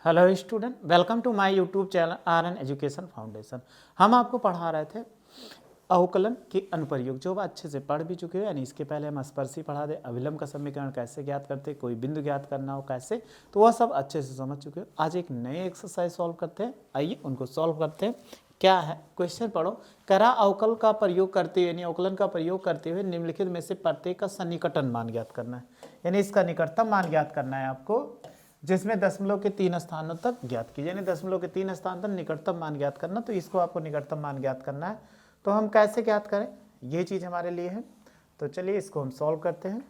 Hello student, welcome to my YouTube channel R N. Education foundation. हम आपको पढ़ा रहे थे अवकलन के अनुप्रयोग, जो अच्छे से पढ़ भी चुके हो। यानी इसके पहले हम स्पर्शी पढ़ा दे, अभिलंब का समीकरण कैसे ज्ञात करते, कोई बिंदु ज्ञात करना हो कैसे, तो वह सब अच्छे से समझ चुके हो। आज एक नए एक्सरसाइज सॉल्व करते हैं, आइए उनको सॉल्व करते हैं। क्या है क्वेश्चन पढ़ो। करा अवकल का प्रयोग करते हुए, यानी अवकलन का प्रयोग करते हुए निम्नलिखित में से प्रत्येक का सन्निकटन मान ज्ञात करना है। यानी इसका निकटतम मान ज्ञात करना है आपको, जिसमें दशमलव के 3 स्थानों तक ज्ञात कीजिए। यानी दशमलव के 3 स्थान तक निकटतम मान ज्ञात करना, तो इसको आपको निकटतम मान ज्ञात करना है। तो हम कैसे ज्ञात करें, ये चीज़ हमारे लिए है। तो चलिए इसको हम सॉल्व करते हैं।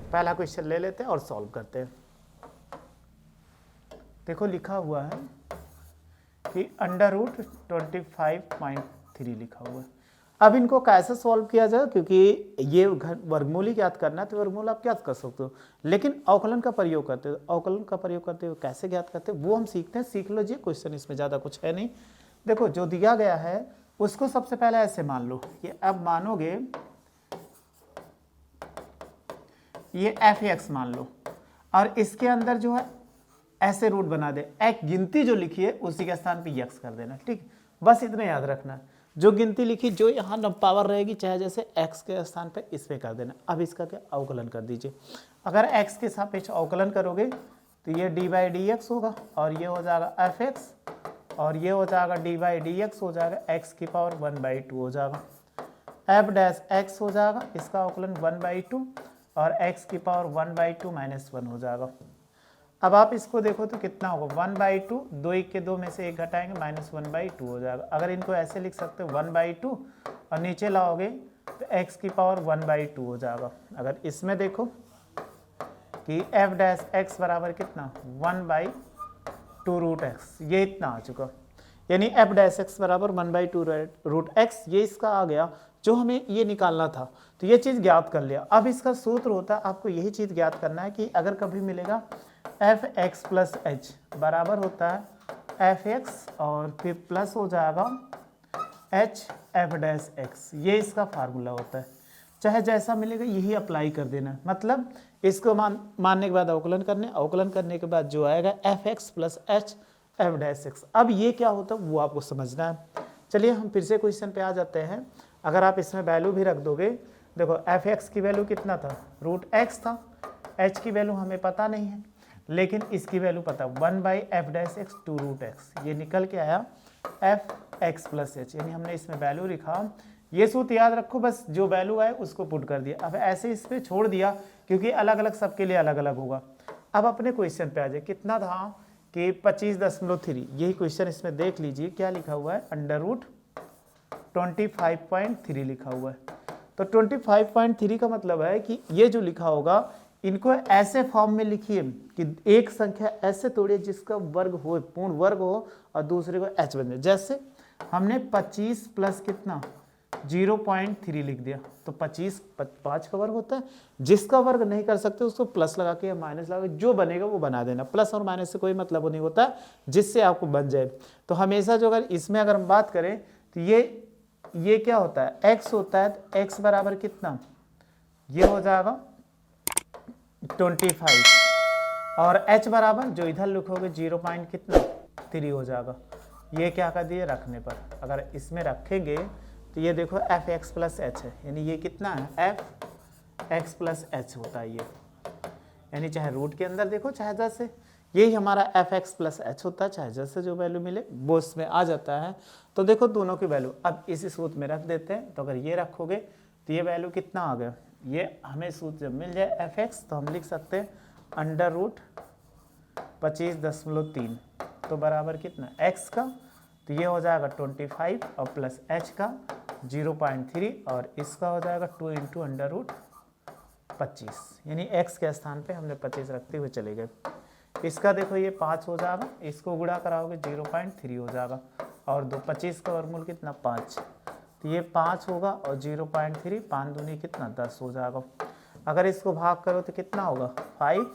पहला क्वेश्चन ले लेते हैं और सॉल्व करते हैं। देखो लिखा हुआ है कि √25.3 लिखा हुआ है। अब इनको कैसे सॉल्व किया जाए, क्योंकि ये वर्गमूल ही ज्ञात करना है, तो वर्गमूल आप ज्ञात कर सकते हो। लेकिन अवकलन का प्रयोग करते हो, अवकलन का प्रयोग करते हुए कैसे ज्ञात करते हो वो हम सीखते हैं। सीख लीजिए, क्वेश्चन इसमें ज़्यादा कुछ है नहीं। देखो जो दिया गया है उसको सबसे पहले ऐसे मान लो कि अब मानोगे ये f(x) मान लो, और इसके अंदर जो है ऐसे रूट बना दे। एक गिनती जो लिखी है उसी के स्थान पे x कर देना, ठीक। बस इतना याद रखना, जो गिनती लिखी जो यहाँ न पावर रहेगी, चाहे जैसे x के स्थान पे इस पे कर देना। अब इसका क्या अवकलन कर दीजिए। अगर x के सापेक्ष अवकलन करोगे तो ये d/dx होगा, और ये हो जाएगा f(x), और ये हो जाएगा d/dx हो जाएगा x की पावर 1/2 हो जाएगा। f'(x) हो जाएगा, इसका अवकलन 1/2, और x की पावर 1/2 - 1 हो जाएगा। अब आप इसको देखो तो कितना होगा 1/2, 2 1 के 2 में से 1 घटाएंगे -1/2 हो जाएगा। अगर इनको ऐसे लिख सकते हो 1/2, और नीचे लाओगे तो x की पावर 1/2 हो जाएगा। अगर इसमें देखो कि f'(x) बराबर कितना 1/2√x, ये इतना आ चुका। यानी f'(x) बराबर 1/2√x, ये इसका आ गया जो हमें ये निकालना था। तो ये चीज़ ज्ञात कर लिया। अब इसका सूत्र होता है, आपको यही चीज़ ज्ञात करना है कि अगर कभी मिलेगा f(x + h) बराबर होता है f(x) और फिर प्लस हो जाएगा h f'(x), ये इसका फार्मूला होता है। चाहे जैसा मिलेगा यही अप्लाई कर देना, मतलब इसको मानने के बाद अवकलन करने, अवकलन करने के बाद जो आएगा f(x + h f'(x). अब ये क्या होता है वो आपको समझना है। चलिए हम फिर से क्वेश्चन पे आ जाते हैं। अगर आप इसमें वैल्यू भी रख दोगे, देखो f(x) की वैल्यू कितना था, √x था। h की वैल्यू हमें पता नहीं है, लेकिन इसकी वैल्यू पता 1/f'(x) 2√x, ये निकल के आया f(x + h), यानी हमने इसमें वैल्यू लिखा। ये सूत्र याद रखो, बस जो वैल्यू आए उसको पुट कर दिया। अब ऐसे इस पर छोड़ दिया, क्योंकि अलग अलग सबके लिए अलग अलग होगा। अब अपने क्वेश्चन पे आ जाए, कितना था कि 25.3, यही क्वेश्चन इसमें देख लीजिए क्या लिखा हुआ है, √25.3 लिखा हुआ है। तो 25.3 का मतलब है कि ये जो लिखा होगा इनको ऐसे फॉर्म में लिखिए कि एक संख्या ऐसे तोड़िए जिसका वर्ग हो, पूर्ण वर्ग हो, और दूसरे को h बन जाए। जैसे हमने 25 प्लस कितना 0.3 लिख दिया, तो 25 5 का वर्ग होता है। जिसका वर्ग नहीं कर सकते उसको प्लस लगा के या माइनस लगा के जो बनेगा वो बना देना। प्लस और माइनस से कोई मतलब नहीं होता, जिससे आपको बन जाए। तो हमेशा जो अगर इसमें अगर हम बात करें तो ये क्या होता है, x होता है। तो x बराबर कितना, ये हो जाएगा 25, और h बराबर जो इधर लिखोगे 0.3 हो जाएगा। ये क्या कर दिए रखने पर, अगर इसमें रखेंगे तो ये देखो f(x + h) है, यानी ये कितना है f(x + h) होता है ये। यानी चाहे रूट के अंदर देखो चाहे जैसे, यही हमारा f(x + h) होता है। चाहे जैसे जो वैल्यू मिले वो इसमें आ जाता है। तो देखो दोनों की वैल्यू अब इसी सूत्र में रख देते हैं। तो अगर ये रखोगे तो ये वैल्यू कितना आ गया, ये हमें सूत्र जब मिल जाए f(x) तो हम लिख सकते हैं √25.3, तो बराबर कितना x का, तो ये हो जाएगा 25 और प्लस h का 0.3, और इसका हो जाएगा 2 × √25, यानी x के स्थान पे हमने 25 रखते हुए चले गए। इसका देखो ये 5 हो जाएगा, इसको गुणा कराओगे 0.3 हो जाएगा, और 25 का वर्गमूल कितना 5, तो ये 5 होगा, और 0.3 5 दूनी कितना 10 हो जाएगा। अगर इसको भाग करो तो कितना होगा 5,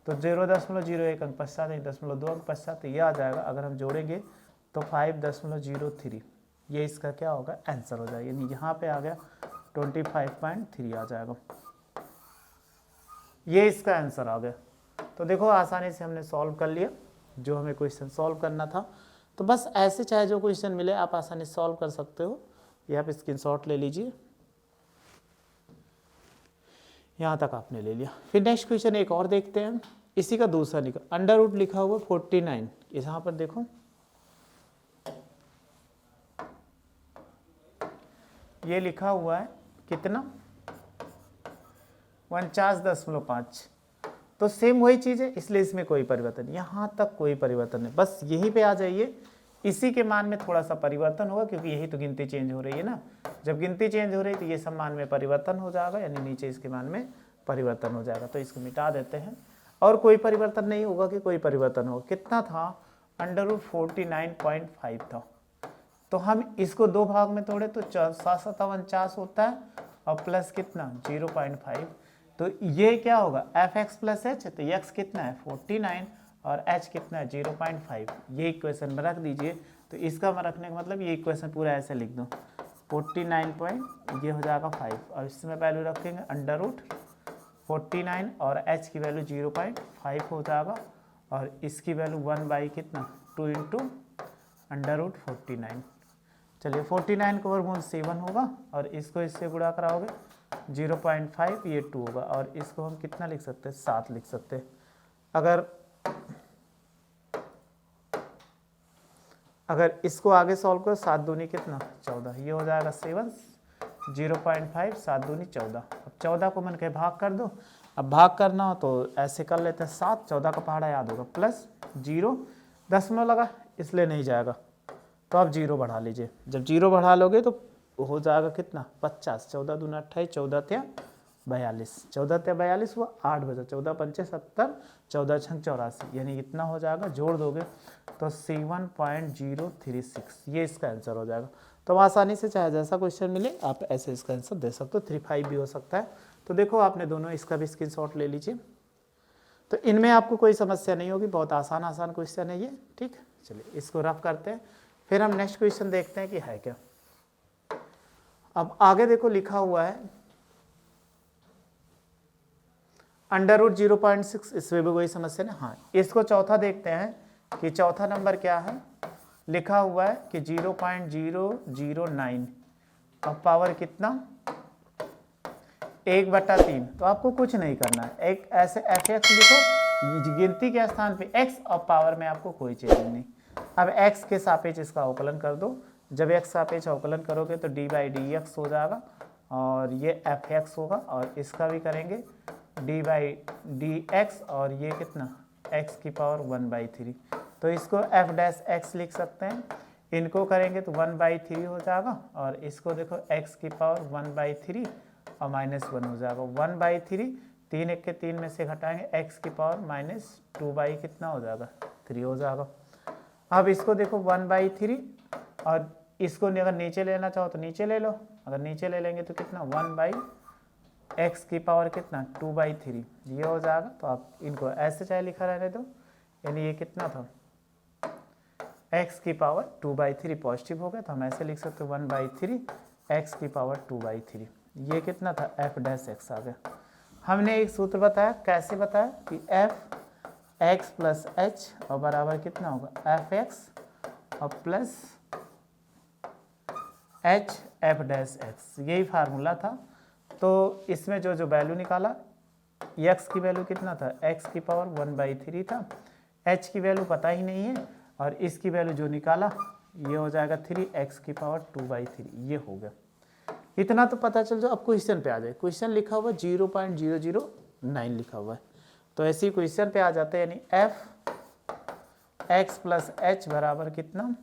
तो 0.01 अंक पश्चात 1.2 अंक पश्चात तो ये आ जाएगा। अगर हम जोड़ेंगे तो 5.03, ये इसका क्या होगा आंसर हो जाएगा, यानी यहाँ पे आ गया 25.3 आ जाएगा, ये इसका आंसर आ गया। तो देखो आसानी से हमने सॉल्व कर लिया जो हमें क्वेश्चन सॉल्व करना था। तो बस ऐसे चाहे जो क्वेश्चन मिले आप आसानी से सॉल्व कर सकते हो। ये आप स्क्रीनशॉट ले लीजिए, यहाँ तक आपने ले लिया। फिर नेक्स्ट क्वेश्चन एक और देखते हैं, इसी का दूसरा निकल अंडर रूट लिखा हुआ 49, यहाँ पर देखो ये लिखा हुआ है कितना 49.5, तो सेम वही चीज़ है, इसलिए इसमें कोई परिवर्तन नहीं, यहाँ तक कोई परिवर्तन नहीं, बस यहीं पे आ जाइए। इसी के मान में थोड़ा सा परिवर्तन होगा क्योंकि यही तो गिनती चेंज हो रही है ना, जब गिनती चेंज हो रही है तो ये सब मान में परिवर्तन हो जाएगा, यानी नीचे इसके मान में परिवर्तन हो जाएगा। तो इसको मिटा देते हैं और कोई परिवर्तन नहीं होगा कि कोई परिवर्तन होगा। कितना था अंडर रूट 49.5 था, तो हम इसको दो भाग में तोड़े तो 7 होता है और प्लस कितना 0.5, तो ये क्या होगा एफ एक्स प्लस एच, तो एक्स कितना है 49 और एच कितना है 0.5, ये इक्वेशन में रख दीजिए। तो इसका में रखने का मतलब ये इक्वेशन पूरा ऐसे लिख दो 49 ये हो जाएगा 5 और इसमें वैल्यू रखेंगे अंडर रूट 49 और एच की वैल्यू 0.5 हो जाएगा और इसकी वैल्यू 1 कितना 2 इंटू अंडर रूट 49। चलिए 49 का वर्गमूल 7 होगा और इसको इससे गुणा कराओगे 0.5 ये 2 होगा और इसको हम कितना लिख सकते हैं 7 लिख सकते हैं। अगर इसको आगे सॉल्व करो 7 दूनी कितना 14, ये हो जाएगा 7 0.5 7 दूनी 14। अब 14 को मन के भाग कर दो, अब भाग करना हो तो ऐसे कर लेते हैं 7 14 का पहाड़ा याद होगा प्लस 0 दशमलव लगा इसलिए नहीं जाएगा, तो आप 0 बढ़ा लीजिए। जब 0 बढ़ा लोगे तो हो जाएगा कितना 50, 14 दूना 28 14 त्या 42, 14 त्या 42 हुआ 8 बजा 14 पंचे 70 14 छंग 84, यानी इतना हो जाएगा, जोड़ दोगे तो 7.036, ये इसका आंसर हो जाएगा। तो आसानी से चाहे जैसा क्वेश्चन मिले आप ऐसे इसका आंसर दे सकते हो, 35 भी हो सकता है। तो देखो आपने दोनों इसका भी स्क्रीनशॉट ले लीजिए, तो इनमें आपको कोई समस्या नहीं होगी, बहुत आसान क्वेश्चन है ये, ठीक। चलिए इसको रफ करते हैं, फिर हम नेक्स्ट क्वेश्चन देखते हैं कि है क्या। अब आगे देखो लिखा हुआ है अंडर रूट 0.6, इसमें भी कोई समस्या नहीं। हाँ इसको चौथा देखते हैं कि चौथा नंबर क्या है, लिखा हुआ है कि 0.009 अब पावर कितना 1/3, तो आपको कुछ नहीं करना है, एक ऐसे एफ एक्स लिखो गिनती के स्थान पे x और पावर में आपको कोई चेंज नहीं। अब x के सापेक्ष इसका अवकलन कर दो, जब x सापेक्ष अवकलन करोगे तो d/dx हो जाएगा और ये एफ एक्स होगा और इसका भी करेंगे d/dx और ये कितना x की पावर 1/3, तो इसको f डैश x लिख सकते हैं, इनको करेंगे तो 1/3 हो जाएगा और इसको देखो x की पावर 1/3 और -1 हो जाएगा 1/3, 3 1 के 3 में से घटाएंगे x की पावर -2 कितना हो जाएगा 3 हो जाएगा। अब इसको देखो 1/3 और इसको अगर नीचे लेना चाहो तो नीचे ले लो, अगर नीचे ले लेंगे तो कितना 1/x की पावर कितना 2/3 ये हो जाएगा। तो आप इनको ऐसे चाहे लिखा रहने दो, यानी ये कितना था x की पावर 2/3 पॉजिटिव हो गया, तो हम ऐसे लिख सकते 1/3 x की पावर 2/3, ये कितना था f डैश x आ गया। हमने एक सूत्र बताया, कैसे बताया कि f x प्लस h और बराबर कितना होगा f x और plus h f dash x, यही फार्मूला था। तो इसमें जो वैल्यू निकाला x की वैल्यू कितना था x की पावर 1/3 था, h की वैल्यू पता ही नहीं है और इसकी वैल्यू जो निकाला ये हो जाएगा 3x की पावर 2/3, ये हो गया। इतना तो पता चल जाओ। अब क्वेश्चन पे आ जाए, क्वेश्चन लिखा हुआ 0.009 लिखा हुआ है, तो ऐसे ही क्वेश्चन पे आ जाते हैं, यानी f x प्लस h बराबर कितना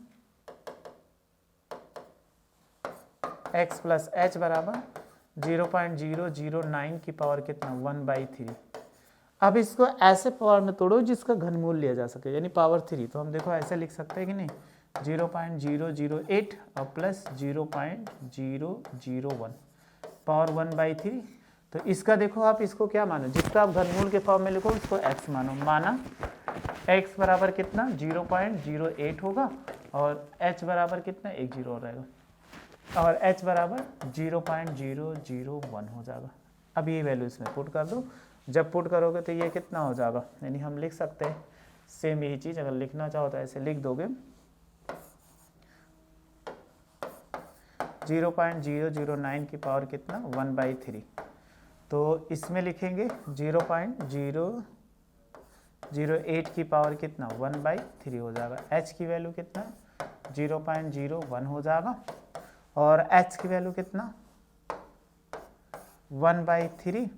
x प्लस h बराबर 0.009 की पावर कितना 1/3। अब इसको ऐसे पावर में तोड़ो जिसका घनमूल लिया जा सके, यानी पावर 3, तो हम देखो ऐसे लिख सकते हैं कि नहीं 0.008 और प्लस 0.001 पावर 1/3, तो इसका देखो आप इसको क्या मानो, जिसका आप घनमूल के फॉर्म में लिखो उसको x मानो। माना x बराबर कितना 0.08 होगा और h बराबर कितना 10 हो रहेगा और h बराबर 0.001 हो जाएगा। अब ये वैल्यू इसमें पुट कर दो। जब पुट करोगे तो ये कितना हो जाएगा, यानी हम लिख सकते हैं सेम यही चीज़, अगर लिखना चाहो तो ऐसे लिख दोगे 0.009 की पावर कितना 1/3। तो इसमें लिखेंगे 0.008 की पावर कितना 1/3 हो जाएगा। h की वैल्यू कितना 0.01 हो जाएगा और h की वैल्यू कितना 1/3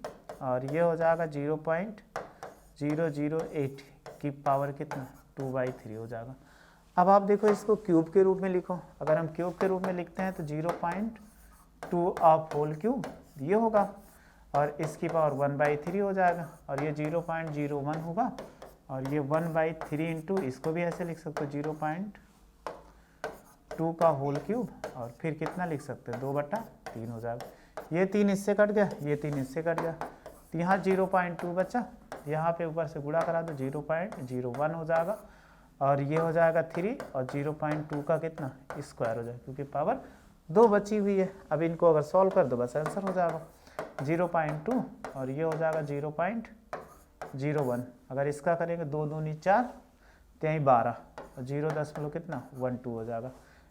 और ये हो जाएगा 0.008 की पावर कितना 2/3 हो जाएगा। अब आप देखो इसको क्यूब के रूप में लिखो। अगर हम क्यूब के रूप में लिखते हैं तो 0.2 ऑफ होल क्यूब ये होगा और इसकी पावर 1/3 हो जाएगा और ये 0.01 होगा और ये 1/3 इंटू इसको भी ऐसे लिख सकते हो 0.2 का होल क्यूब और फिर कितना लिख सकते हैं 2/3 हो जाएगा। ये 3 इससे कट गया, ये 3 इससे कट गया, तो यहाँ 0.2 बचा, यहाँ पे ऊपर से गुणा करा दो 0.01 हो जाएगा और ये हो जाएगा 3 और 0.2 का कितना स्क्वायर हो जाएगा क्योंकि पावर 2 बची हुई है। अब इनको अगर सॉल्व कर दो बस आंसर हो जाएगा 0.2 और ये हो जाएगा 0.01। अगर इसका करेंगे 2 दूनी 4 तो यहीं 12 और 0 कितना 12 हो जाएगा।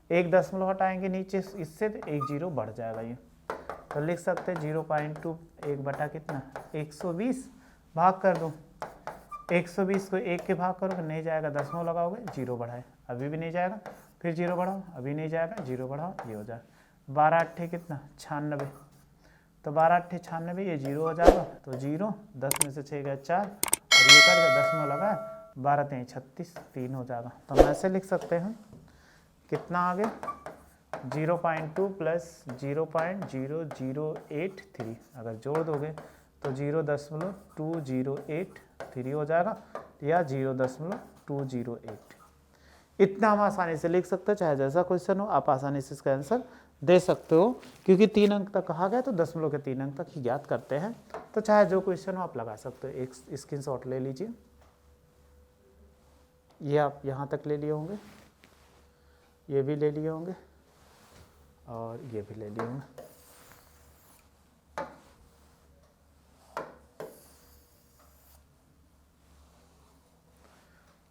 1 दशमलव हटाएंगे नीचे इससे तो 1 0 बढ़ जाएगा ये, तो लिख सकते हैं 0.2 1 कितना 120 भाग कर दो। 120 को 1 के भाग करोगे नहीं जाएगा, दशमलव लगाओगे 0 बढ़ाए अभी भी नहीं जाएगा, फिर 0 बढ़ाओ अभी नहीं जाएगा, 0 बढ़ाओ ये हो जाएगा 12 8 कितना 96, तो 12 8 96 ये 0 हो जाएगा, तो 0 10 में से 6 गया 4 और ये कर गया दशमलव लगा 12 3 36 3 हो जाएगा। तो हम ऐसे लिख सकते हैं कितना आगे 0.2 प्लस 0.0083 अगर जोड़ दोगे तो 0.2083 हो जाएगा या 0.208। इतना हम आसानी से लिख सकते हैं। चाहे जैसा क्वेश्चन हो आप आसानी से इसका आंसर दे सकते हो क्योंकि 3 अंक तक कहा गया तो दशमलव के 3 अंक तक ही ज्ञात करते हैं। तो चाहे जो क्वेश्चन हो आप लगा सकते हो। एक स्क्रीनशॉट ले लीजिए, ये आप यहाँ तक ले लिए होंगे, ये भी ले लिए होंगे और ये भी ले लिए होंगे।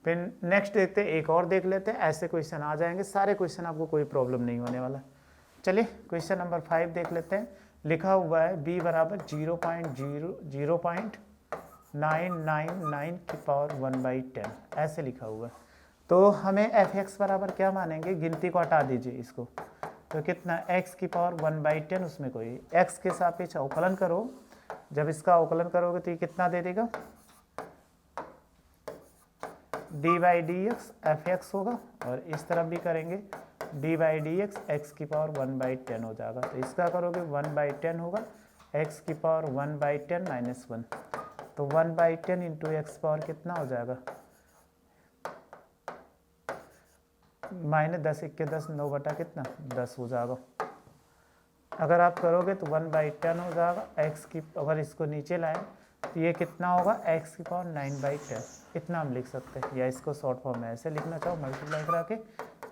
फिर नेक्स्ट देखते हैं, एक और देख लेते हैं। ऐसे क्वेश्चन आ जाएंगे, सारे क्वेश्चन आपको कोई प्रॉब्लम नहीं होने वाला। चलिए क्वेश्चन नंबर 5 देख लेते हैं। लिखा हुआ है b बराबर 0.999 की पावर 1/10 ऐसे लिखा हुआ है। तो हमें f(x) बराबर क्या मानेंगे, गिनती को हटा दीजिए इसको, तो कितना x की पावर 1/10, उसमें कोई x के सापेक्ष अवकलन करो। जब इसका अवकलन करोगे तो ये कितना दे देगा d/dx f(x) होगा और इस तरफ भी करेंगे d/dx x की पावर 1/10 हो जाएगा। तो इसका करोगे 1/10 होगा x की पावर 1/10 माइनस 1, तो 1/10 इंटू एक्स पावर कितना हो जाएगा -10 1 के 10 9 बटा कितना 10 हो जाएगा। अगर आप करोगे तो 1/10 हो जाएगा x की, अगर इसको नीचे लाएं तो ये कितना होगा x की पावर 9/10, इतना हम लिख सकते हैं। या इसको शॉर्ट फॉर्म में ऐसे लिखना चाहो मल्टीप्लाई करा के,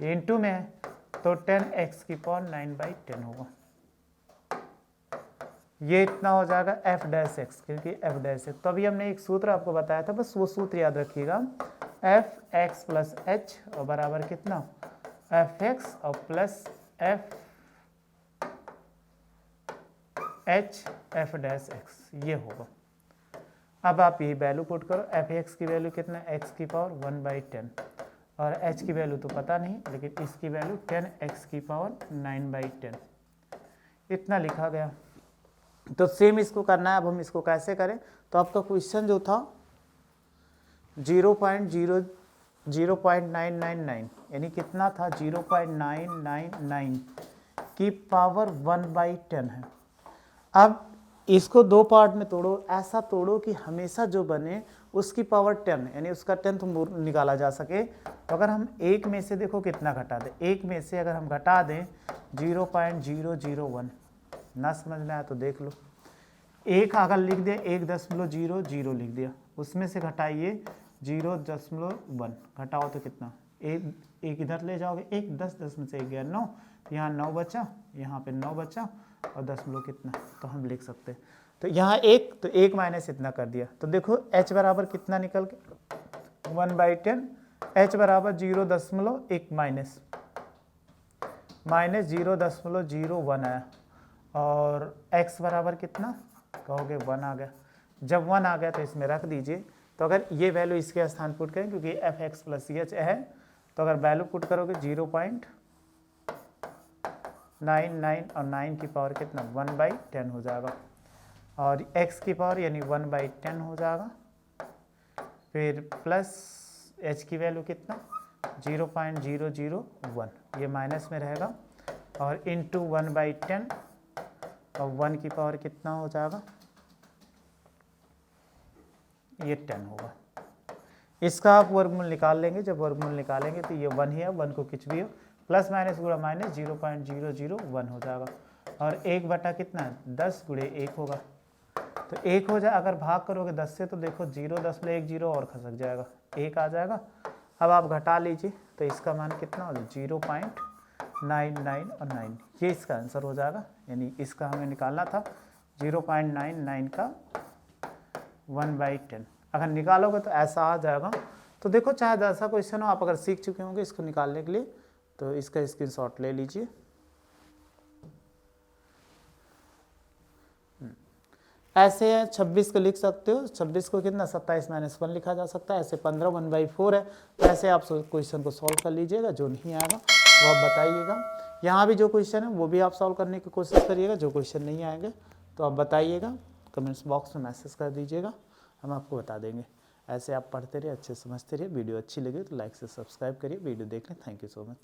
ये इंटू में है तो 10x की पावर 9/10 होगा। ये इतना हो जाएगा f'(x) क्योंकि f'(x), तो अभी हमने एक सूत्र आपको बताया था, बस वो सूत्र याद रखिएगा, f(x) प्लस h और बराबर कितना f(x) और प्लस f(h) f'(x) ये होगा। अब आप यही वैल्यू पुट करो, f(x) की वैल्यू कितना x की पावर 1/10 और h की वैल्यू तो पता नहीं, लेकिन इसकी वैल्यू 10x की पावर 9/10 इतना लिखा गया। तो सेम इसको करना है। अब हम इसको कैसे करें, तो आपका क्वेश्चन जो था 0.999 यानी कितना था 0.999 की पावर 1/10 है। अब इसको दो पार्ट में तोड़ो, ऐसा तोड़ो कि हमेशा जो बने उसकी पावर 10 यानी उसका 10th निकाला जा सके। तो अगर हम एक में से देखो कितना घटा दें, एक में से अगर हम घटा दें 0.001, ना समझ में आया तो देख लो, एक अगर लिख दिया 1.00 लिख दिया, उसमें से घटाइए 0.1 घटाओ तो कितना, एक इधर ले जाओगे, 1 10 में से 1 गया 9, यहाँ 9 बचा, यहाँ पे 9 बचा और 10 कितना, तो हम लिख सकते हैं। तो यहाँ 1 तो 1 माइनस इतना कर दिया, तो देखो h बराबर कितना निकल के 1/10, h बराबर 0.1 माइनस 0.01 आया, और x बराबर कितना कहोगे 1 आ गया। जब 1 आ गया तो इसमें रख दीजिए। तो अगर ये वैल्यू इसके स्थान पुट करें, क्योंकि F X plus C H है, तो अगर वैल्यू पुट करोगे 0.99 और 9 की पावर कितना 1/10 हो जाएगा, और x की पावर यानी 1/10 हो जाएगा, फिर प्लस h की वैल्यू कितना 0.001, ये माइनस में रहेगा, और इंटू 1/10 और 1 की पावर कितना हो जाएगा, ये 10 होगा। इसका आप वर्गमूल निकाल लेंगे, जब वर्गमूल निकालेंगे तो ये 1 ही है, 1 को कुछ भी हो, प्लस माइनस गुणा माइनस 0.001 हो जाएगा, और 1 बटा कितना 10 गुणे 1 होगा, तो 1 हो जाए। अगर भाग करोगे 10 से तो देखो 0.10 और खसक जाएगा, 1 आ जाएगा। अब आप घटा लीजिए तो इसका मान कितना हो जाए 0.99 और 9, ये इसका आंसर हो जाएगा। यानी इसका हमें निकालना था 0.99 का 1/10, अगर निकालोगे तो ऐसा आ जाएगा। तो देखो चाहे जैसा क्वेश्चन हो, आप अगर सीख चुके होंगे इसको निकालने के लिए, तो इसका स्क्रीनशॉट ले लीजिए। ऐसे 26 को लिख सकते हो, 26 को कितना 27 - 1 लिखा जा सकता है, ऐसे 15 1/4 है। ऐसे आप क्वेश्चन को सॉल्व कर लीजिएगा, जो नहीं आएगा वो आप बताइएगा। यहाँ भी जो क्वेश्चन है वो भी आप सॉल्व करने की कोशिश करिएगा, जो क्वेश्चन नहीं आएंगे तो आप बताइएगा, कमेंट्स बॉक्स में मैसेज कर दीजिएगा, हम आपको बता देंगे। ऐसे आप पढ़ते रहिए, अच्छे समझते रहिए। वीडियो अच्छी लगी तो लाइक से सब्सक्राइब करिए। वीडियो देखने थैंक यू सो मच।